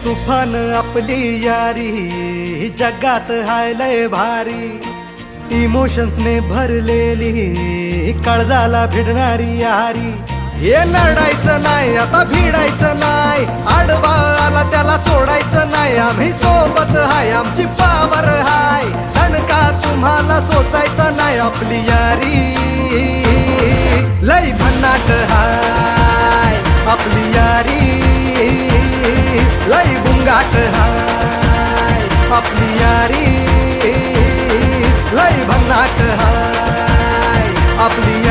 तुफान आपली यारी जगात हाय लय भारी, इमोशन्स ने भरलेली काळजाला भिडणारी यारी। हे लढायचं नाही आता भिडायचं नाही, आडवा आला त्याला सोडायचं नाही, आम्ही सोबत हाय आमची पावर हाय, दणका तुम्हाला सोसायचा नाही। आपली यारी लय भन्नाट हाय, आपली यारी लय बुंगाट हाय, आपली यारी लय भन्नाट हाय, आपली